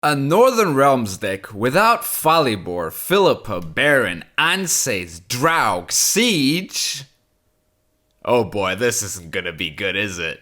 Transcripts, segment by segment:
A Northern Realms deck without Falibor, Philippa, Baron, Anses, Draug, Siege? Oh boy, this isn't gonna be good, is it?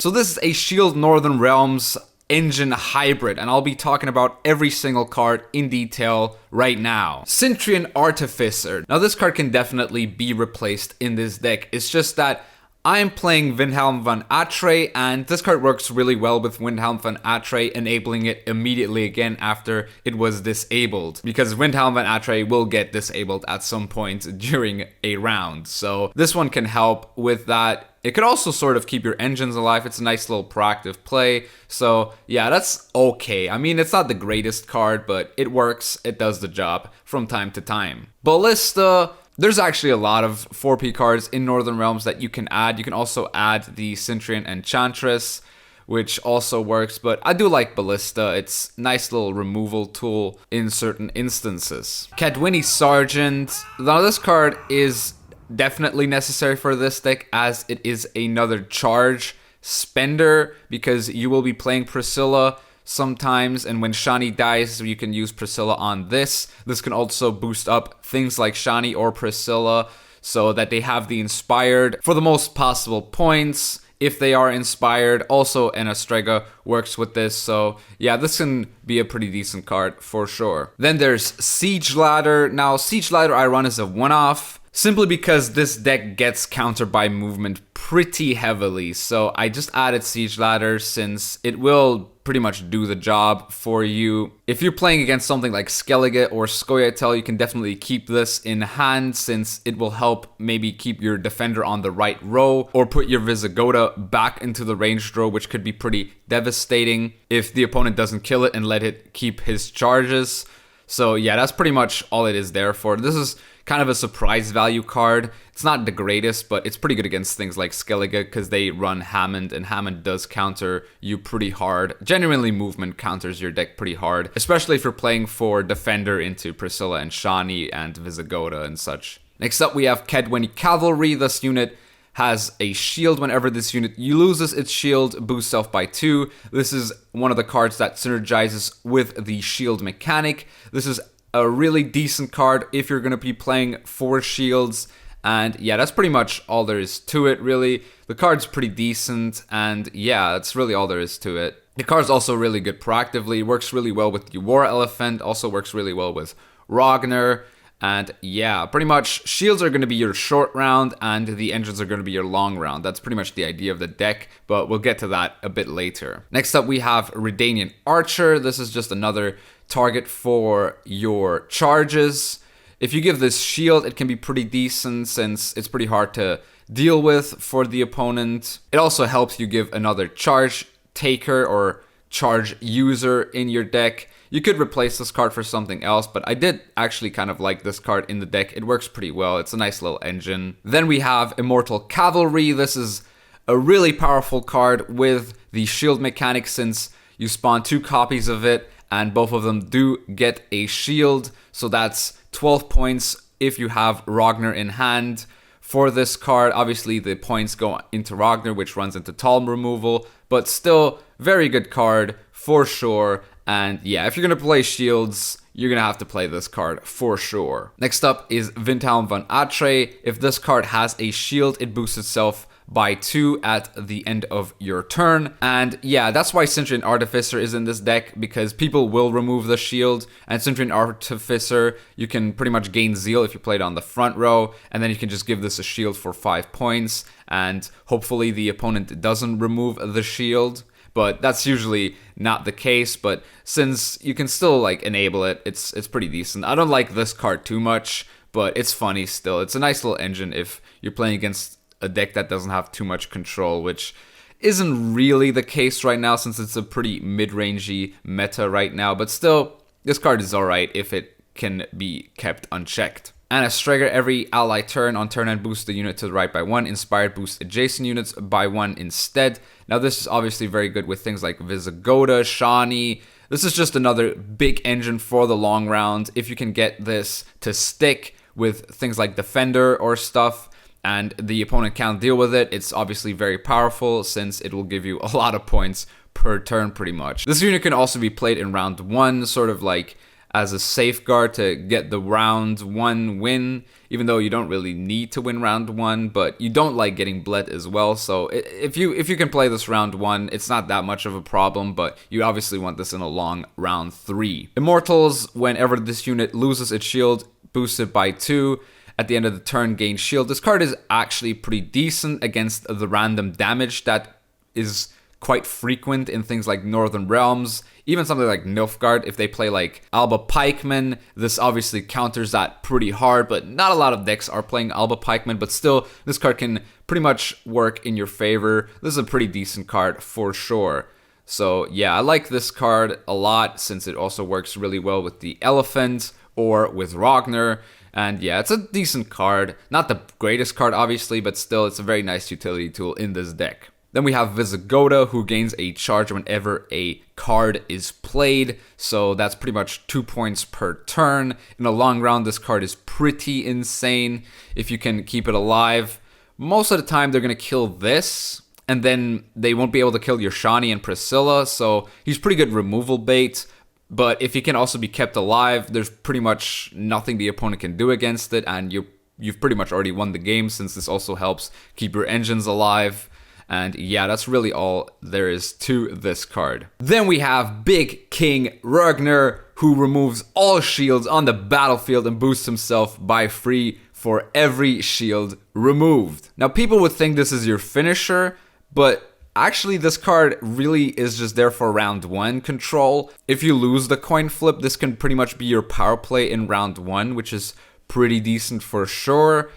So this is a Shield Northern Realms engine hybrid, and I'll be talking about every single card in detail right now. Cintrian Artificer. Now this card can definitely be replaced in this deck. It's just that I'm playing Windhelm van Atre, and this card works really well with Windhelm van Atre, enabling it immediately again after it was disabled. Because Windhelm van Atre will get disabled at some point during a round. So this one can help with that. It could also sort of keep your engines alive. It's a nice little proactive play. So yeah, that's okay. I mean, it's not the greatest card, but it works. It does the job from time to time. Ballista. There's actually a lot of 4P cards in Northern Realms that you can add. You can also add the Cintrian Enchantress, which also works, but I do like Ballista. It's a nice little removal tool in certain instances. Cadwini Sergeant. Now this card is definitely necessary for this deck, as it is another charge spender, because you will be playing Priscilla sometimes, and when Shani dies, you can use Priscilla on this. This can also boost up things like Shani or Priscilla so that they have the inspired for the most possible points if they are inspired. Also, Enastrega works with this, so yeah, this can be a pretty decent card for sure. Then there's Siege Ladder. Now, Siege Ladder I run as a one-off, simply because this deck gets countered by movement pretty heavily. So I just added Siege Ladder since it will pretty much do the job for you. If you're playing against something like Skellige or Scoia'tael, you can definitely keep this in hand, since it will help maybe keep your defender on the right row or put your Visigoda back into the ranged row, which could be pretty devastating if the opponent doesn't kill it and let it keep his charges. So yeah, that's pretty much all it is there for. This is kind of a surprise value card. It's not the greatest, but it's pretty good against things like Skellige because they run Hammond, and Hammond does counter you pretty hard. Genuinely, movement counters your deck pretty hard, especially if you're playing for Defender into Priscilla and Shani and Visigoda and such. Next up, we have Cadwini Cavalry. This unit has a shield. Whenever this unit loses its shield, boost self by 2. This is one of the cards that synergizes with the shield mechanic. This is a really decent card if you're going to be playing 4 shields. And yeah, that's pretty much all there is to it, really. The card's pretty decent, and yeah, that's really all there is to it. The card's also really good proactively. It works really well with the War Elephant, also works really well with Ragnar. And yeah, pretty much shields are going to be your short round and the engines are going to be your long round. That's pretty much the idea of the deck, but we'll get to that a bit later. Next up, we have Redanian Archer. This is just another target for your charges. If you give this shield, it can be pretty decent since it's pretty hard to deal with for the opponent. It also helps you give another charge taker or charge user in your deck. You could replace this card for something else, but I did actually kind of like this card in the deck. It works pretty well. It's a nice little engine. Then we have Immortal Cavalry. This is a really powerful card with the shield mechanic, since you spawn 2 copies of it and both of them do get a shield. So that's 12 points if you have Ragnar in hand. For this card, obviously the points go into Ragnar, which runs into Talm removal, but still very good card for sure. And yeah, if you're going to play shields, you're going to have to play this card for sure. Next up is Windhelm van Atre. If this card has a shield, it boosts itself by 2 at the end of your turn. And yeah, that's why Cintrian Artificer is in this deck, because people will remove the shield. And Cintrian Artificer, you can pretty much gain Zeal if you play it on the front row, and then you can just give this a shield for 5 points, and hopefully the opponent doesn't remove the shield. But that's usually not the case, but since you can still like enable it, it's pretty decent. I don't like this card too much, but it's funny still. It's a nice little engine if you're playing against a deck that doesn't have too much control, which isn't really the case right now since it's a pretty mid-rangey meta right now. But still, this card is alright if it can be kept unchecked. Enastrega, every ally turn on turn end boosts the unit to the right by 1. Inspired boosts adjacent units by 1 instead. Now this is obviously very good with things like Visigoda, Shani. This is just another big engine for the long round. If you can get this to stick with things like Defender or stuff, and the opponent can't deal with it, it's obviously very powerful since it will give you a lot of points per turn pretty much. This unit can also be played in round 1, sort of like as a safeguard to get the round 1 win, even though you don't really need to win round 1, but you don't like getting bled as well. So if you can play this round 1, it's not that much of a problem, but you obviously want this in a long round 3. Immortals, whenever this unit loses its shield, boosted by 2. At the end of the turn, gain shield. This card is actually pretty decent against the random damage that is quite frequent in things like Northern Realms. Even something like Nilfgaard, if they play like Alba Pikemen, this obviously counters that pretty hard, but not a lot of decks are playing Alba Pikemen, but still, this card can pretty much work in your favor. This is a pretty decent card for sure. So yeah, I like this card a lot since it also works really well with the Elephant or with Ragnar. And yeah, it's a decent card. Not the greatest card, obviously, but still, it's a very nice utility tool in this deck. Then we have Visigoda, who gains a charge whenever a card is played. So that's pretty much 2 points per turn. In a long round, this card is pretty insane if you can keep it alive. Most of the time, they're going to kill this, and then they won't be able to kill your Shani and Priscilla. So he's pretty good removal bait. But if he can also be kept alive, there's pretty much nothing the opponent can do against it, and you've pretty much already won the game, since this also helps keep your engines alive. And yeah, that's really all there is to this card. Then we have Big King Ragnar, who removes all shields on the battlefield and boosts himself by 3 for every shield removed. Now, people would think this is your finisher, but actually, this card really is just there for round 1 control. If you lose the coin flip, this can pretty much be your power play in round 1, which is pretty decent for sure.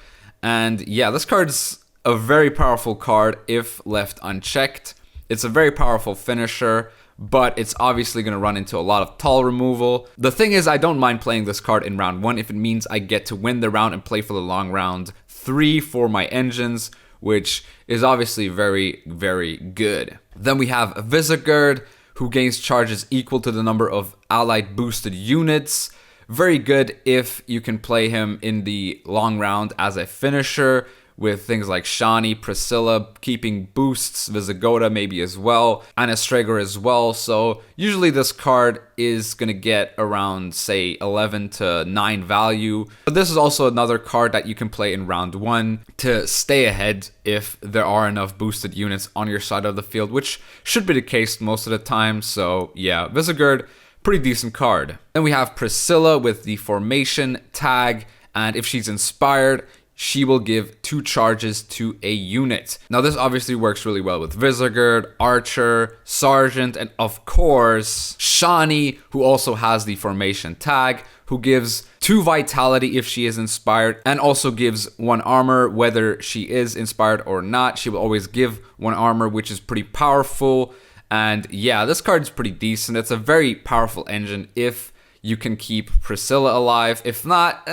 And yeah, this card's a very powerful card if left unchecked. It's a very powerful finisher, but it's obviously going to run into a lot of tall removal. The thing is, I don't mind playing this card in round 1 if it means I get to win the round and play for the long round 3 for my engines, which is obviously very, very good. Then we have Visigoda, who gains charges equal to the number of allied boosted units. Very good if you can play him in the long round as a finisher, with things like Shani, Priscilla keeping boosts, Visigoda maybe as well, and Astragar as well. So usually this card is going to get around, say, 11 to 9 value. But this is also another card that you can play in round 1 to stay ahead if there are enough boosted units on your side of the field, which should be the case most of the time. So yeah, Visigoda, pretty decent card. Then we have Priscilla with the formation tag, and if she's inspired, she will give 2 charges to a unit. Now, this obviously works really well with Visigoda, Archer, Sergeant, and of course, Shani, who also has the formation tag, who gives 2 vitality if she is inspired, and also gives 1 armor whether she is inspired or not. She will always give 1 armor, which is pretty powerful. And yeah, this card is pretty decent. It's a very powerful engine if you can keep Priscilla alive. If not,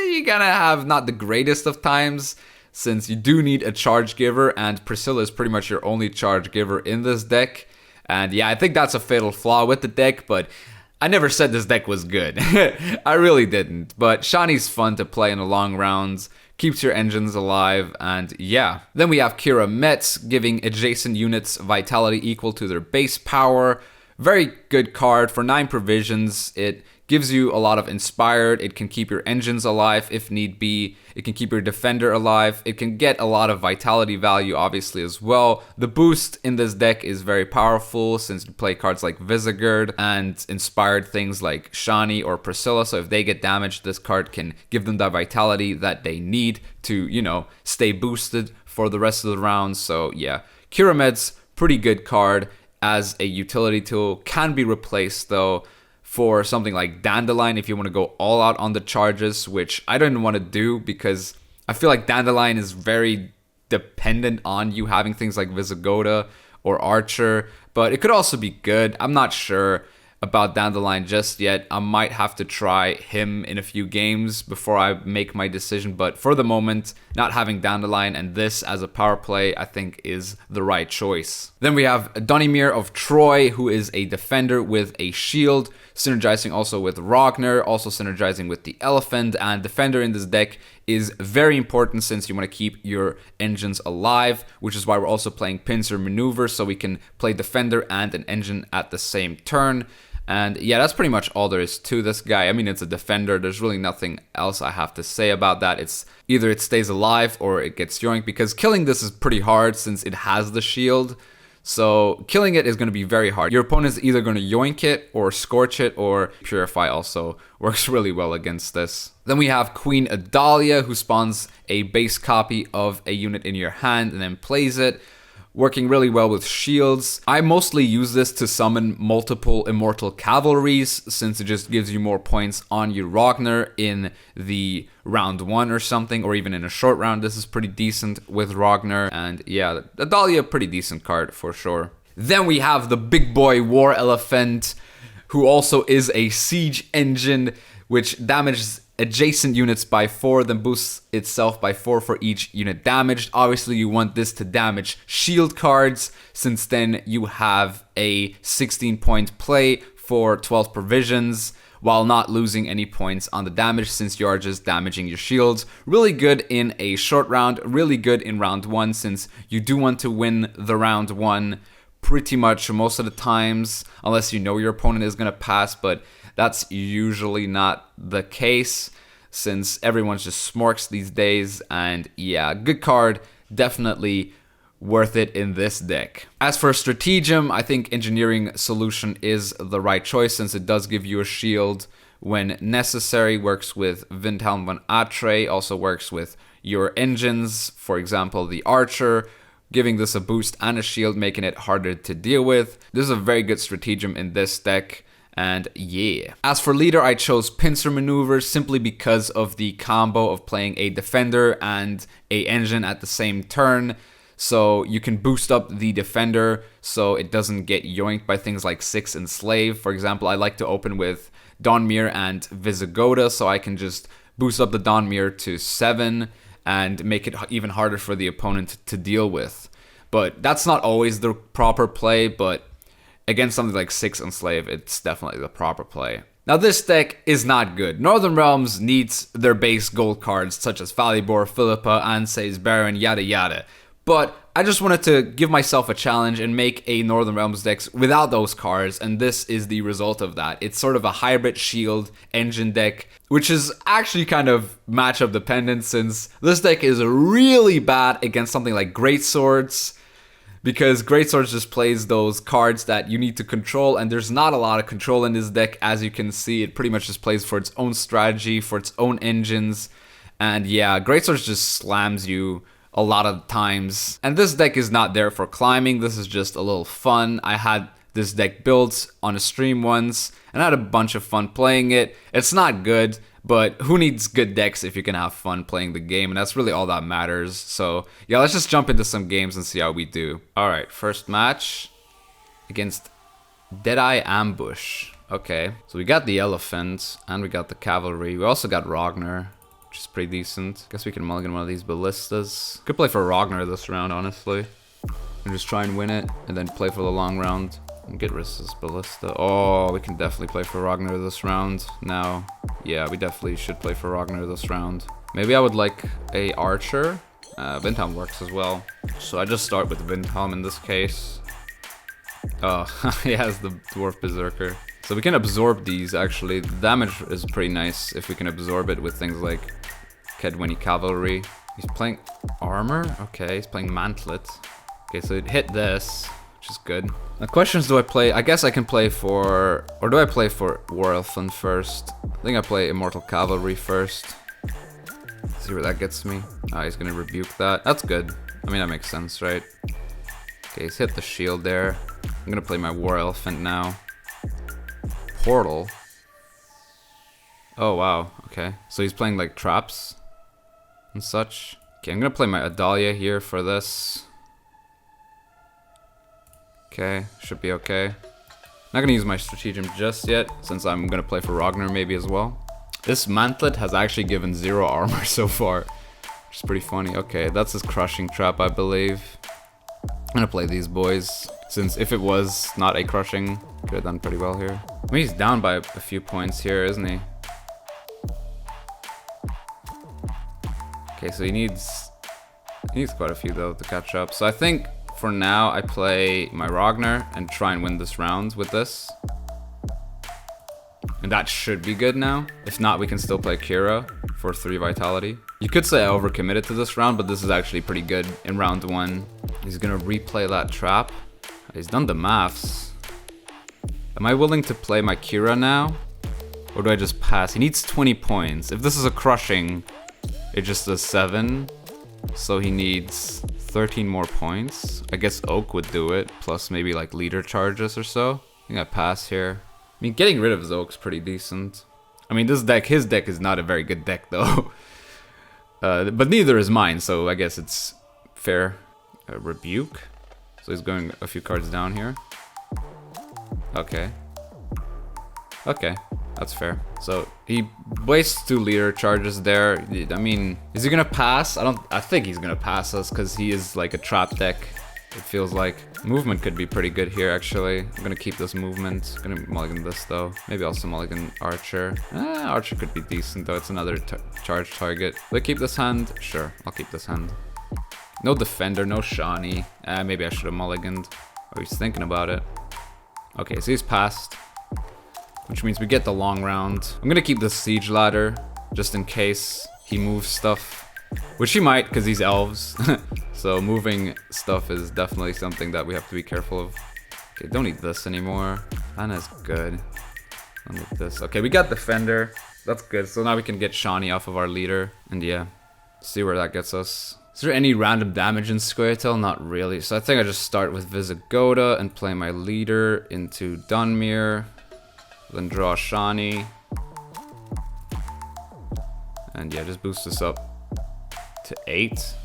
you're gonna have not the greatest of times, since you do need a charge giver, and Priscilla is pretty much your only charge giver in this deck. And yeah, I think that's a fatal flaw with the deck, but I never said this deck was good. I really didn't. But Shani's fun to play in the long rounds, keeps your engines alive, and yeah. Then we have Kira Metz, giving adjacent units vitality equal to their base power. Very good card for 9 provisions. It gives you a lot of inspired. It can keep your engines alive if need be. It can keep your defender alive. It can get a lot of vitality value, obviously, as well. The boost in this deck is very powerful since you play cards like Visigoda and inspired things like Shani or Priscilla. So if they get damaged, this card can give them the vitality that they need to, you know, stay boosted for the rest of the rounds. So yeah, Kiramed's pretty good card as a utility tool. Can be replaced though for something like Dandelion if you want to go all out on the charges, which I don't want to do because I feel like Dandelion is very dependent on you having things like Visigoda or Archer, but it could also be good. I'm not sure. about Dandelion just yet. I might have to try him in a few games before I make my decision, but for the moment, not having Dandelion and this as a power play, I think is the right choice. Then we have Donimir of Troy, who is a defender with a shield, synergizing also with Ragnar, also synergizing with the Elephant, and defender in this deck is very important since you want to keep your engines alive, which is why we're also playing pincer maneuver, so we can play defender and an engine at the same turn. And yeah, that's pretty much all there is to this guy. I mean, it's a defender. There's really nothing else I have to say about that. It's either it stays alive or it gets yoinked, because killing this is pretty hard since it has the shield. So killing it is going to be very hard. Your opponent is either going to yoink it or scorch it, or Purify also works really well against this. Then we have Queen Adalia, who spawns a base copy of a unit in your hand and then plays it, working really well with shields. I mostly use this to summon multiple Immortal Cavalries, since it just gives you more points on your Ragnar in the round 1 or something, or even in a short round. This is pretty decent with Ragnar, and yeah, Adalia, pretty decent card for sure. Then we have the big boy War Elephant, who also is a siege engine, which damages adjacent units by 4, then boosts itself by 4 for each unit damaged. Obviously, you want this to damage shield cards, since then you have a 16-point play for 12 provisions, while not losing any points on the damage, since you are just damaging your shields. Really good in a short round, really good in round 1, since you do want to win the round 1 pretty much most of the times, unless you know your opponent is going to pass, but that's usually not the case, since everyone just smorks these days. And yeah, good card, definitely worth it in this deck. As for Stratagem, I think Engineering Solution is the right choice, since it does give you a shield when necessary. Works with Windhelm von Atre, also works with your engines, for example the Archer, giving this a boost and a shield, making it harder to deal with. This is a very good Stratagem in this deck. And yeah. As for leader, I chose Pincer Maneuver simply because of the combo of playing a defender and a engine at the same turn. So you can boost up the defender so it doesn't get yoinked by things like 6 and Slave. For example, I like to open with Donmir and Visigoda, so I can just boost up the Donmir to 7 and make it even harder for the opponent to deal with. But that's not always the proper play, but against something like 6 and Slave, it's definitely the proper play. Now this deck is not good. Northern Realms needs their base gold cards such as Falibor, Philippa, Ansei's Baron, yada yada. But I just wanted to give myself a challenge and make a Northern Realms deck without those cards, and this is the result of that. It's sort of a hybrid shield engine deck, which is actually kind of matchup dependent, since this deck is really bad against something like Greatswords, because Greatswords just plays those cards that you need to control, and there's not a lot of control in this deck. As you can see, it pretty much just plays for its own strategy, for its own engines, and yeah, Greatswords just slams you a lot of times. And this deck is not there for climbing, this is just a little fun. I had this deck built on a stream once, and I had a bunch of fun playing it. It's not good, but who needs good decks if you can have fun playing the game, and that's really all that matters. So yeah, let's just jump into some games and see how we do. Alright, first match against Deadeye Ambush. Okay, so we got the Elephant, and we got the Cavalry. We also got Ragnar, which is pretty decent. Guess we can mulligan one of these Ballistas. Could play for Ragnar this round, honestly, and just try and win it, and then play for the long round and get rid of this Ballista. Oh, we can definitely play for Ragnar this round now. Yeah, we definitely should play for Ragnar this round. Maybe I would like a Archer. Windhelm works as well. So I just start with Windhelm in this case. Oh, he has the Dwarf Berserker. So we can absorb these, actually. The damage is pretty nice if we can absorb it with things like Kedwini Cavalry. He's playing Armor? Okay, he's playing Mantlet. Okay, so it hit this, which is good. The questions, do I play? I guess I can play for... Or do I play for War Elephant first? I think I play Immortal Cavalry first. See where that gets me. Oh, he's gonna rebuke that. That's good. I mean, that makes sense, right? Okay, he's hit the shield there. I'm gonna play my War Elephant now. Portal. Oh, wow. Okay. So he's playing, like, traps and such. Okay, I'm gonna play my Adalia here for this. Okay, should be okay. Not gonna use my stratagem just yet, since I'm gonna play for Ragnar maybe as well. This mantlet has actually given 0 armor so far, which is pretty funny. Okay, that's his crushing trap, I believe. I'm gonna play these boys, since if it was not a crushing, could have done pretty well here. I mean, he's down by a few points here, isn't he? Okay, so he needs quite a few though to catch up. So I think for now I play my Ragnar and try and win this round with this. And that should be good now. If not, we can still play Kira for 3 vitality. You could say I overcommitted to this round, but this is actually pretty good in round 1. He's gonna replay that trap. He's done the maths. Am I willing to play my Kira now? Or do I just pass? He needs 20 points. If this is a crushing, it just does 7. So he needs 13 more points. I guess Oak would do it, plus maybe like leader charges or so. I think I pass here. I mean, getting rid of his Oak's pretty decent. I mean, his deck is not a very good deck though. But neither is mine, so I guess it's fair. Rebuke. So he's going a few cards down here. Okay. Okay, that's fair. So he wastes 2 leader charges there. I mean, is he gonna pass? I think he's gonna pass us because he is like a trap deck. It feels like movement could be pretty good here actually. I'm gonna keep this movement. I'm gonna mulligan this though. Maybe also mulligan Archer. Archer could be decent though. It's another charge target. Will I keep this hand? Sure, I'll keep this hand. No defender, no Shawnee. Maybe I should have mulliganed. Oh, he's thinking about it. Okay, so he's passed, which means we get the long round. I'm gonna keep the siege ladder just in case he moves stuff, which he might because he's elves. So moving stuff is definitely something that we have to be careful of. Okay, don't need this anymore. Anna's good. Don't need this. Okay, we got defender. That's good. So now we can get Shawnee off of our leader. And yeah, see where that gets us. Is there any random damage in Squirtle? Not really. So I think I just start with Visigoda and play my leader into Dunmere. Then draw Shawnee. And yeah, just boost this up to 8.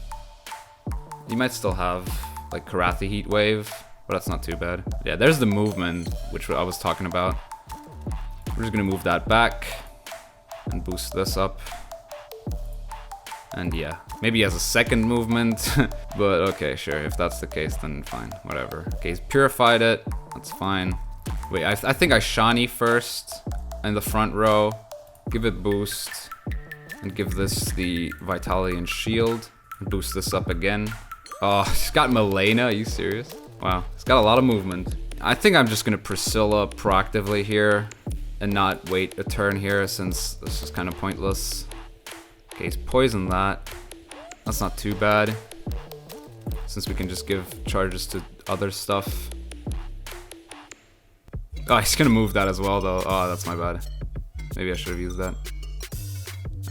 You might still have like Karathi Heat Wave, but that's not too bad. Yeah, there's the movement, which I was talking about. We're just gonna move that back and boost this up. And yeah, maybe he has a second movement, but okay, sure. If that's the case, then fine, whatever. Okay, he's purified it. That's fine. Wait, I think I Shawnee first in the front row. Give it boost and give this the vitality and shield. And boost this up again. Oh, he's got Milena. Are you serious? Wow, he's got a lot of movement. I think I'm just gonna Priscilla proactively here and not wait a turn here since this is kind of pointless. Okay, he's poisoned that. That's not too bad, since we can just give charges to other stuff. Oh, he's gonna move that as well though. Oh, that's my bad. Maybe I should have used that.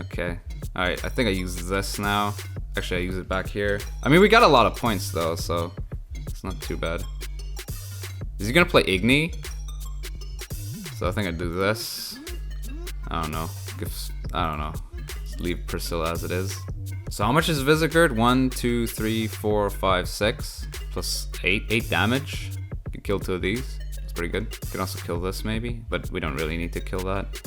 Okay. Alright, I think I use this now. Actually, I use it back here. I mean, we got a lot of points though, so it's not too bad. Is he gonna play Igni? So I think I do this. I don't know. I don't know. Just leave Priscilla as it is. So how much is Visigold? 1, 2, 3, 4, 5, 6. Plus 8. 8 damage. You can kill 2 of these. It's pretty good. You can also kill this maybe, but we don't really need to kill that.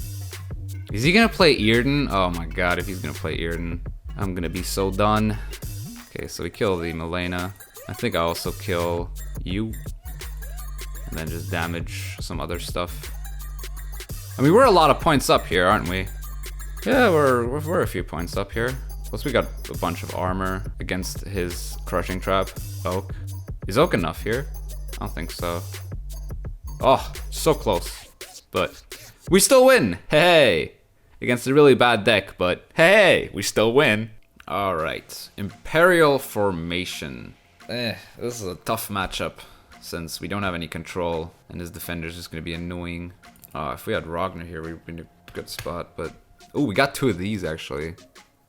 Is he gonna play Earden? Oh my god, if he's gonna play Earden, I'm gonna be so done. Okay, so we kill the Milena. I think I also kill you. And then just damage some other stuff. I mean, we're a lot of points up here, aren't we? Yeah, we're a few points up here. Plus we got a bunch of armor against his crushing trap. Oak. Is Oak enough here? I don't think so. Oh, so close. But we still win! Hey! Against a really bad deck, but hey! We still win! Alright. Imperial Formation. This is a tough matchup, since we don't have any control, and his defender's just gonna be annoying. If we had Ragnar here, we'd be in a good spot, but... Oh, we got 2 of these, actually.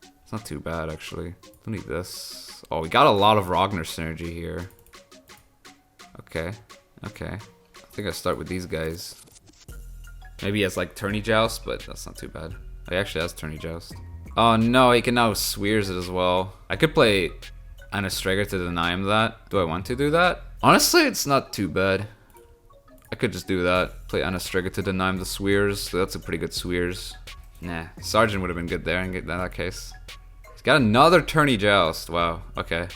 It's not too bad, actually. Don't need this. Oh, we got a lot of Ragnar synergy here. Okay. Okay. I think I start with these guys. Maybe he has, like, Tourney Joust, but that's not too bad. Oh, he actually has Tourney Joust. Oh, no, he can now Swears it as well. I could play Anastrager to deny him that. Do I want to do that? Honestly, it's not too bad. I could just do that. Play Anastriga to deny him the Swears. So that's a pretty good Swears. Nah, Sergeant would have been good there in that case. He's got another Tourney Joust. Wow, okay.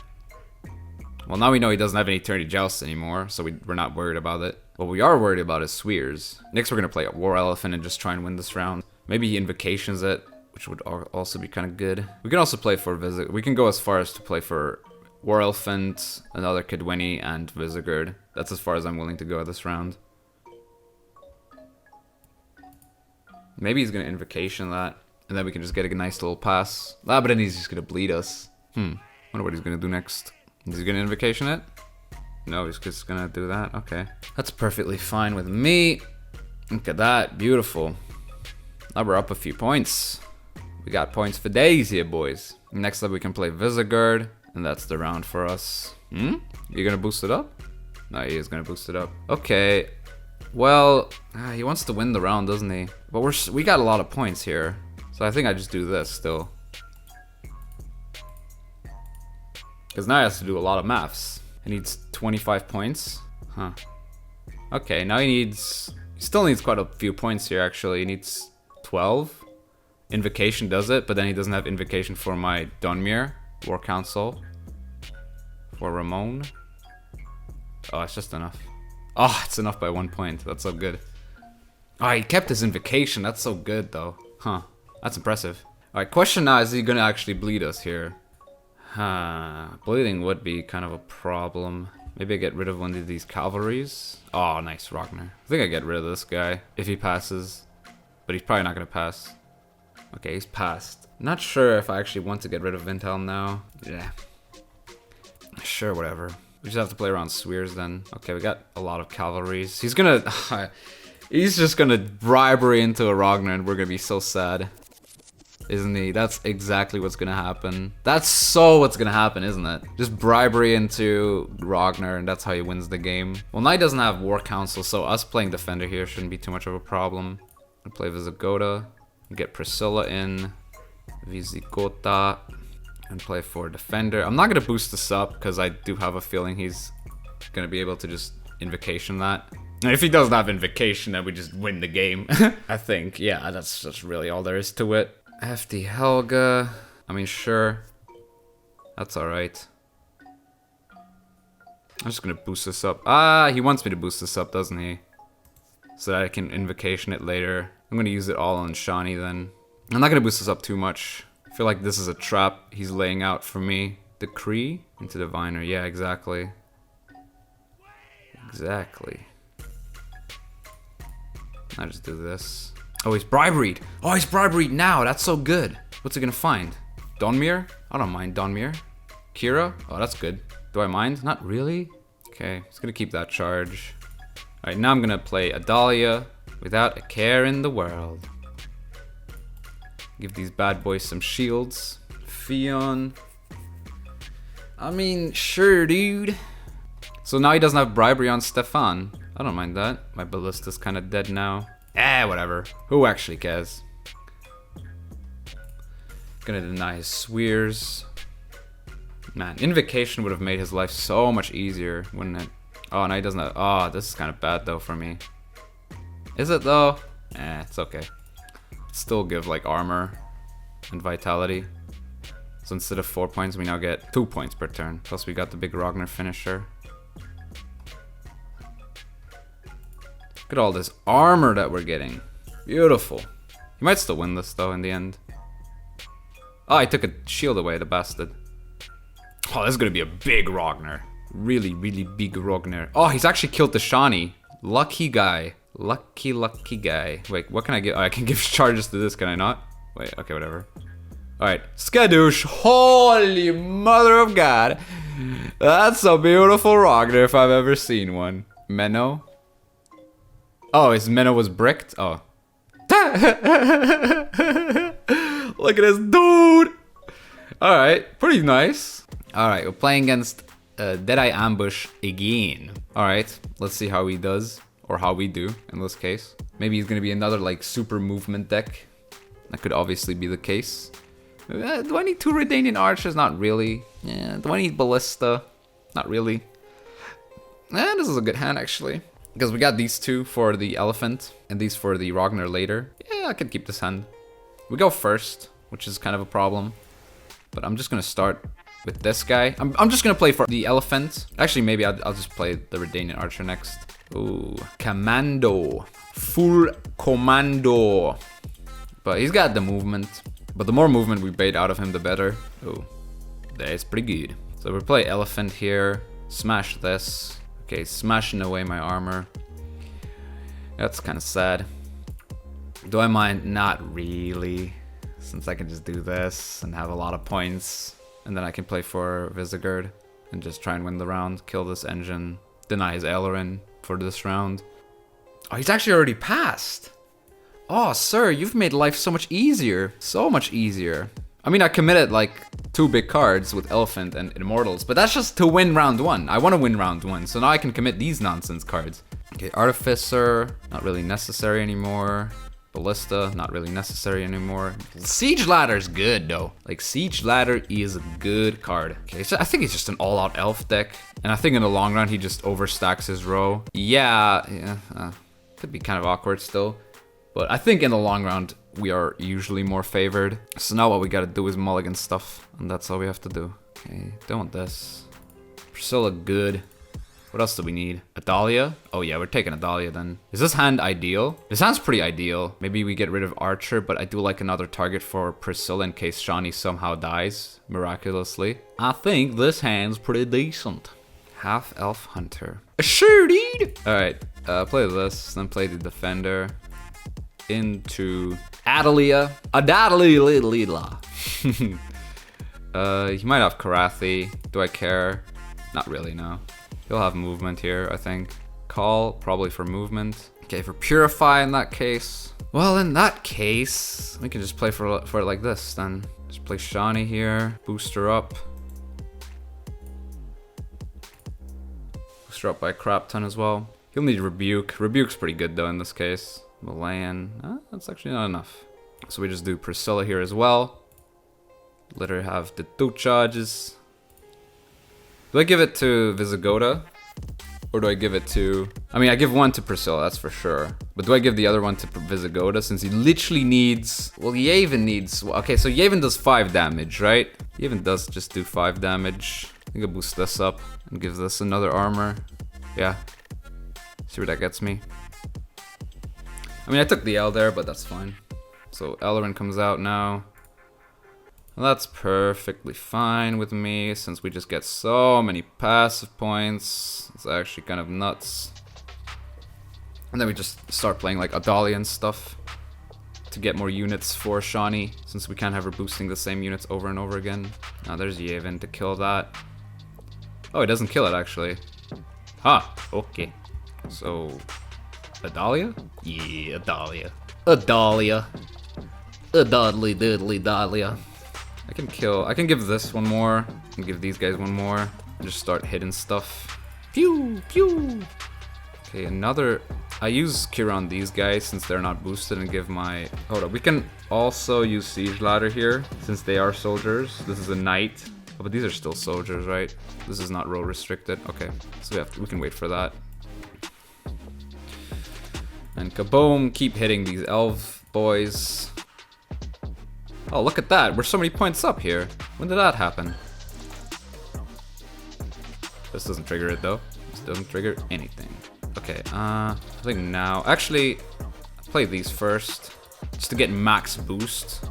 Well, now we know he doesn't have any Tourney Jousts anymore, so we're not worried about it. What we are worried about is Swears. Next, we're going to play a War Elephant and just try and win this round. Maybe he Invocations it, which would also be kind of good. We can also play for Visit. We can go as far as to play for War Elephant, another Kidwini, and Visegard. That's as far as I'm willing to go this round. Maybe he's going to Invocation that, and then we can just get a nice little pass. Ah, but then he's just going to bleed us. Wonder what he's going to do next. Is he going to Invocation it? No, he's just going to do that. Okay. That's perfectly fine with me. Look at that. Beautiful. Now we're up a few points. We got points for days here, boys. Next up, we can play Visegard. And that's the round for us. You gonna boost it up? No, he is gonna boost it up. Okay. Well, he wants to win the round, doesn't he? But we got a lot of points here. So I think I just do this still. Because now he has to do a lot of maths. He needs 25 points. Huh. Okay, now he still needs quite a few points here, actually. He needs 12. Invocation does it, but then he doesn't have Invocation for my Dunmere. War Council. For Ramon. Oh, it's just enough. Oh, it's enough by 1 point. That's so good. Oh, he kept his Invocation. That's so good, though. Huh. That's impressive. Alright, question now, is he gonna actually bleed us here? Bleeding would be kind of a problem. Maybe I get rid of one of these cavalries. Oh, nice, Ragnar. I think I get rid of this guy if he passes. But he's probably not gonna pass. Okay, he's passed. Not sure if I actually want to get rid of Vintel now. Yeah. Sure, whatever. We just have to play around Swears then. Okay, we got a lot of cavalries. He's gonna... he's just gonna bribery into a Ragnar and we're gonna be so sad. Isn't he? That's exactly what's gonna happen. That's so what's gonna happen, isn't it? Just bribery into Ragnar and that's how he wins the game. Well, Knight doesn't have War Council, so us playing Defender here shouldn't be too much of a problem. I'll play Visigoda. Get Priscilla in. Visigota. And play for Defender. I'm not gonna boost this up because I do have a feeling he's gonna be able to just Invocation that. And if he doesn't have Invocation, then we just win the game. I think. Yeah, that's really all there is to it. FD Helga. I mean, sure. That's alright. I'm just gonna boost this up. Ah, he wants me to boost this up, doesn't he? So that I can Invocation it later. I'm gonna use it all on Shani then. I'm not gonna boost this up too much. I feel like this is a trap he's laying out for me. Decree into Diviner. Yeah, exactly. Exactly. I just do this. Oh, he's briberied. Oh, he's briberied now. That's so good. What's he gonna find? Donmir? I don't mind Donmir. Kira? Oh, that's good. Do I mind? Not really. Okay, he's gonna keep that charge. Alright, now I'm gonna play Adalia without a care in the world. Give these bad boys some shields. Fion. I mean, sure, dude. So now he doesn't have bribery on Stefan. I don't mind that. My ballista's kind of dead now. Whatever. Who actually cares? Gonna deny his Swears. Man, Invocation would have made his life so much easier, wouldn't it? Oh, now he doesn't have... Oh, this is kind of bad, though, for me. Is it, though? It's okay. Still give, like, armor and vitality. So instead of 4 points, we now get 2 points per turn. Plus, we got the big Ragnar finisher. Look at all this armor that we're getting. Beautiful. He might still win this, though, in the end. Oh, I took a shield away, the bastard. Oh, this is gonna be a big Ragnar. Really, really big Ragnar. Oh, he's actually killed the Shani. Lucky guy. Lucky, lucky guy. Wait, what can I give? Oh, I can give charges to this, can I not? Wait, okay, whatever. Alright, Skadoosh. Holy mother of God. That's a beautiful Ragnar if I've ever seen one. Menno. Oh, his Menno was bricked? Oh. Look at this dude. Alright, pretty nice. Alright, we're playing against Deadeye Ambush again. Alright, let's see how he does. Or how we do, in this case. Maybe he's gonna be another, like, super movement deck. That could obviously be the case. Do I need 2 Redanian Archers? Not really. Yeah, do I need Ballista? Not really. This is a good hand, actually. Because we got these two for the elephant and these for the Ragnar later. Yeah, I could keep this hand. We go first, which is kind of a problem. But I'm just gonna start with this guy. I'm just gonna play for the elephant. Actually, maybe I'll just play the Redanian archer next. Ooh, commando. Full commando. But he's got the movement. But the more movement we bait out of him, the better. Ooh, that's pretty good. So we play elephant here. Smash this. Okay, smashing away my armor. That's kind of sad. Do I mind? Not really. Since I can just do this and have a lot of points. And then I can play for Visigurd and just try and win the round. Kill this engine. Deny his Aileron for this round. Oh, he's actually already passed. Oh, sir, you've made life so much easier. So much easier. I mean, I committed like 2 big cards with Elephant and Immortals, but that's just to win round 1. I want to win round 1, so now I can commit these nonsense cards. Okay, Artificer, not really necessary anymore. Ballista, not really necessary anymore. Siege Ladder's good though. Like, Siege Ladder is a good card. Okay, so I think it's just an all-out elf deck. And I think in the long run, he just overstacks his row. Yeah, could be kind of awkward still. But I think in the long run, we are usually more favored. So now what we gotta do is mulligan stuff. And that's all we have to do. Okay, don't want this. Priscilla, good. What else do we need? Adalia? Oh yeah, we're taking Adalia then. Is this hand ideal? This hand's pretty ideal. Maybe we get rid of Archer, but I do like another target for Priscilla in case Shani somehow dies miraculously. I think this hand's pretty decent. Half Elf Hunter. Sure, dude! Alright, play this, then play the Defender. Into Adalia. Adalia. He might have Karathi. Do I care? Not really, no. He'll have movement here, I think. Call, probably for movement. Okay, for Purify in that case. Well, in that case, we can just play for it like this then. Just play Shani here, boost her up. Boost her up by a crap ton as well. He'll need Rebuke. Rebuke's pretty good though in this case. Malayan, that's actually not enough. So we just do Priscilla here as well. Let her have the 2 charges. Do I give it to Visigoda? Or do I give it to... I mean, I give one to Priscilla, that's for sure. But do I give the other one to Visigoda since he literally needs... Well, Yavin needs... Okay, so Yavin does 5 damage, right? Yavin does just do 5 damage. I think I'll boost this up and give this another armor. Yeah. See where that gets me. I mean, I took the L there, but that's fine. So Elrond comes out now. Well, that's perfectly fine with me, since we just get so many passive points. It's actually kind of nuts. And then we just start playing like Adalia and stuff to get more units for Shani, since we can't have her boosting the same units over and over again. Now there's Yavin to kill that. Oh, it doesn't kill it actually. Ah, okay. So, Adalia? Yeah, Adalia. Adalia. Adalia. I can give this one more, and give these guys one more, and just start hitting stuff. Pew, pew. Okay, another, I use Kira on these guys since they're not boosted and give my, hold up, we can also use Siege Ladder here, since they are soldiers. This is a knight, oh, but these are still soldiers, right? This is not row restricted, okay, so we can wait for that. And kaboom, keep hitting these elf boys. Oh, look at that. We're so many points up here. When did that happen? This doesn't trigger it though. This doesn't trigger anything. Okay, I think now... Actually, I'll play these first. Just to get max boost.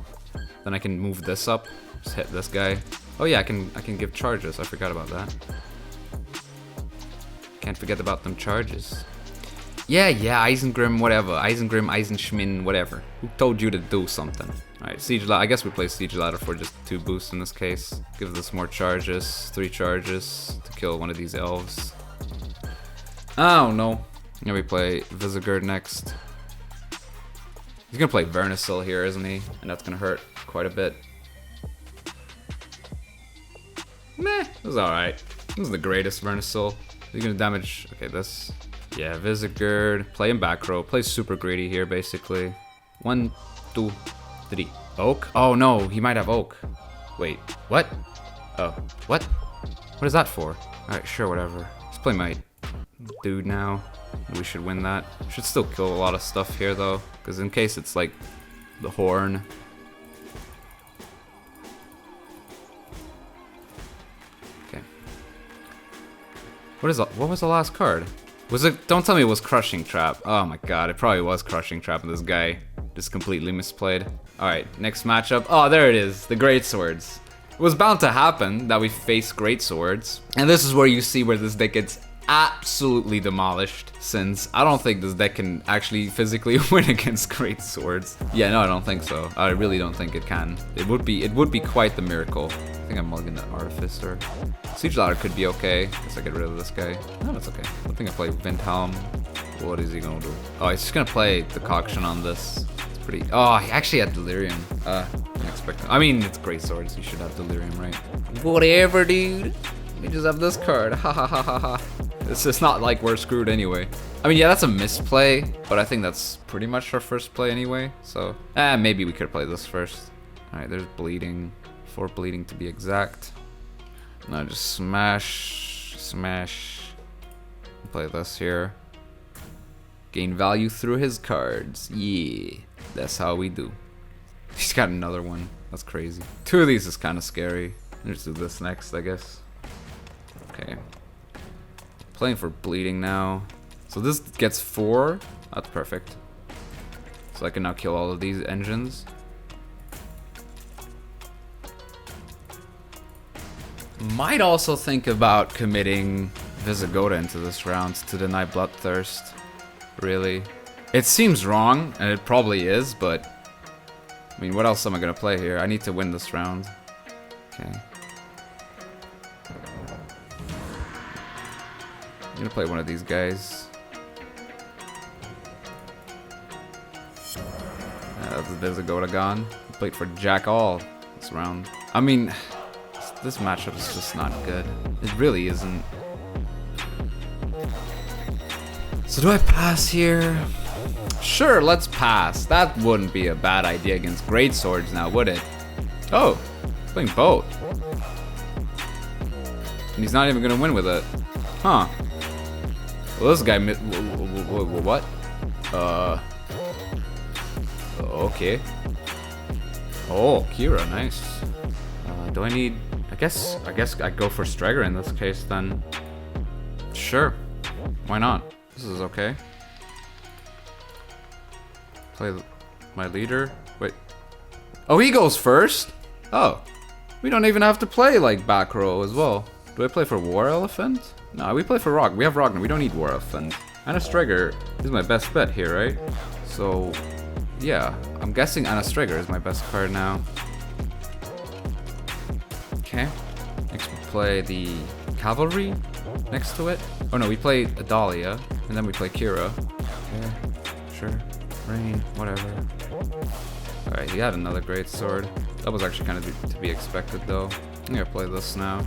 Then I can move this up. Just hit this guy. Oh yeah, I can give charges. I forgot about that. Can't forget about them charges. Yeah, Eisengrim, whatever. Eisengrim, Eisenschmin, whatever. Who told you to do something? Alright, Siege Ladder. I guess we play Siege Ladder for just 2 boosts in this case. Give this more charges. 3 charges to kill one of these elves. I don't know. Now we play Visigurd next. He's gonna play Vernisil here, isn't he? And that's gonna hurt quite a bit. Meh, it was alright. This is the greatest Vernisil. He's gonna damage... Okay, this... Yeah, Visigurd. Play in back row. Play super greedy here, basically. 1, 2, 3. Oak? Oh no, he might have Oak. Wait, what? Oh, what? What is that for? Alright, sure, whatever. Let's play my dude now. We should win that. Should still kill a lot of stuff here though, because in case it's like the horn. Okay. What was the last card? Was it? Don't tell me it was Crushing Trap. Oh my god, it probably was Crushing Trap, and this guy just completely misplayed. All right, next matchup. Oh, there it is, the Great Swords. It was bound to happen that we face Great Swords, and this is where you see where this deck gets absolutely demolished, since I don't think this deck can actually physically win against Great Swords. Yeah, no, I don't think so. I really don't think it can. It would be quite the miracle. I think I'm mulliganing the Artificer. Siege Ladder could be okay. Guess I get rid of this guy. No, that's okay. I think I play Vindhelm. What is he gonna do? Oh, he's just gonna play Decoction on this. It's pretty. Oh, he actually had Delirium. Unexpected. I mean, it's Great Swords. You should have Delirium, right? Whatever, dude. We just have this card. Ha ha ha ha ha. It's just not like we're screwed anyway. I mean, yeah, that's a misplay, but I think that's pretty much our first play anyway. So, maybe we could play this first. All right, there's bleeding. 4 bleeding to be exact. Now just smash, smash. Play this here. Gain value through his cards. Yeah, that's how we do. He's got another one. That's crazy. 2 of these is kind of scary. Let's do this next, I guess. Okay. Playing for bleeding now. So this gets 4. That's perfect. So I can now kill all of these engines. Might also think about committing Visigoda into this round to deny Bloodthirst. Really. It seems wrong, and it probably is, but I mean, what else am I gonna play here? I need to win this round. Okay. I'm gonna play one of these guys. That's Visigoda gone. Played for Jack All this round. I mean, this matchup is just not good. It really isn't. So do I pass here? Sure, let's pass. That wouldn't be a bad idea against Great Swords now, would it? Oh, playing both. And he's not even gonna win with it. Huh. Well, this guy what? Okay. Oh, Kira, nice. Do I need... I guess I'd go for Streger in this case then. Sure. Why not? This is okay. Play my leader. Wait. Oh, he goes first? Oh. We don't even have to play like back row as well. Do I play for War Elephant? No, we play for Rog. We have Ragnar. We don't need War Elephant. Anastrager is my best bet here, right? So, yeah. I'm guessing Anastrager is my best card now. Okay. Next we play the Cavalry next to it. Oh no, we play Adalia, and then we play Kira. Okay, sure. Rain, whatever. Alright, he had another great sword. That was actually kind of to be expected though. I'm gonna play this now.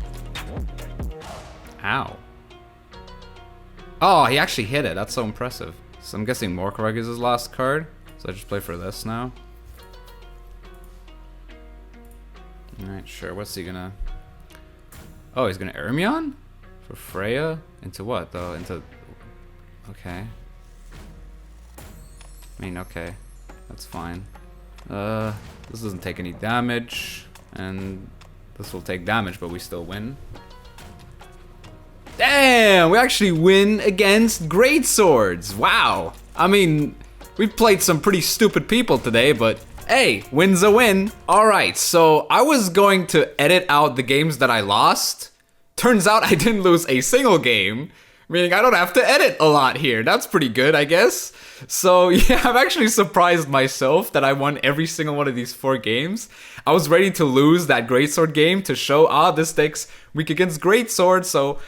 Ow. Oh, he actually hit it. That's so impressive. So I'm guessing Morkrug is his last card. So I just play for this now. Alright, sure. What's he gonna... Oh, he's gonna Ermion? For Freya? Into what, though? Into... Okay. I mean, okay. That's fine. This doesn't take any damage. And this will take damage, but we still win. Damn! We actually win against Great Swords! Wow! I mean, we've played some pretty stupid people today, but... Hey, win's a win. All right, so I was going to edit out the games that I lost. Turns out I didn't lose a single game, meaning I don't have to edit a lot here. That's pretty good, I guess. So yeah, I'm actually surprised myself that I won every single one of these 4 games. I was ready to lose that Greatsword game to show, this deck's weak against Greatsword, so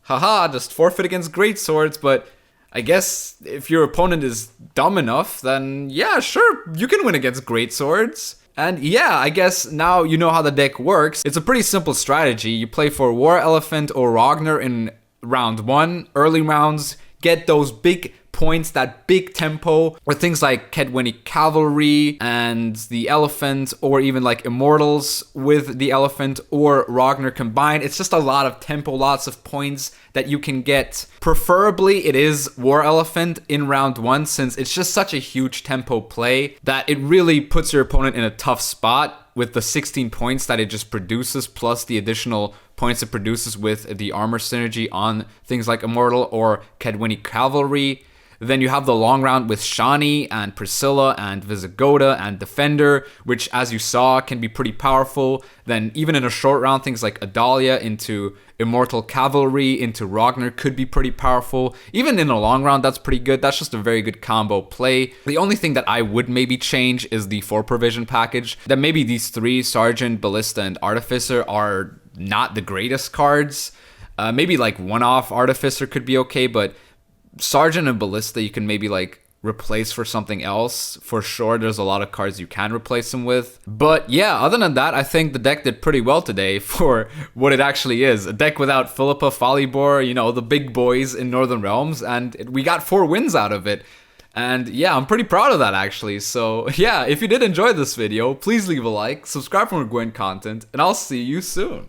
haha, just forfeit against Greatswords, but I guess if your opponent is dumb enough, then yeah, sure, you can win against Great Swords. And yeah, I guess now you know how the deck works. It's a pretty simple strategy. You play for War Elephant or Ragnar in round 1, early rounds, get those big points, that big tempo, or things like Kedwenny Cavalry and the Elephant, or even like Immortals with the Elephant or Ragnar combined. It's just a lot of tempo, lots of points that you can get. Preferably it is War Elephant in round 1, since it's just such a huge tempo play that it really puts your opponent in a tough spot with the 16 points that it just produces, plus the additional points it produces with the armor synergy on things like Immortal or Kedwenny Cavalry. Then you have the long round with Shani and Priscilla and Visigoda and Defender, which, as you saw, can be pretty powerful. Then even in a short round, things like Adalia into Immortal Cavalry into Ragnar could be pretty powerful. Even in a long round, that's pretty good. That's just a very good combo play. The only thing that I would maybe change is the 4 provision package. That maybe these 3, Sergeant, Ballista, and Artificer, are not the greatest cards. Maybe like one-off Artificer could be okay, but Sergeant and Ballista you can maybe like replace for something else. For sure, there's a lot of cards you can replace them with. But yeah, other than that, I think the deck did pretty well today for what it actually is. A deck without Philippa, Falibor, you know, the big boys in Northern Realms, and we got 4 wins out of it. And yeah, I'm pretty proud of that actually. So yeah, if you did enjoy this video, please leave a like, subscribe for more Gwent content, and I'll see you soon.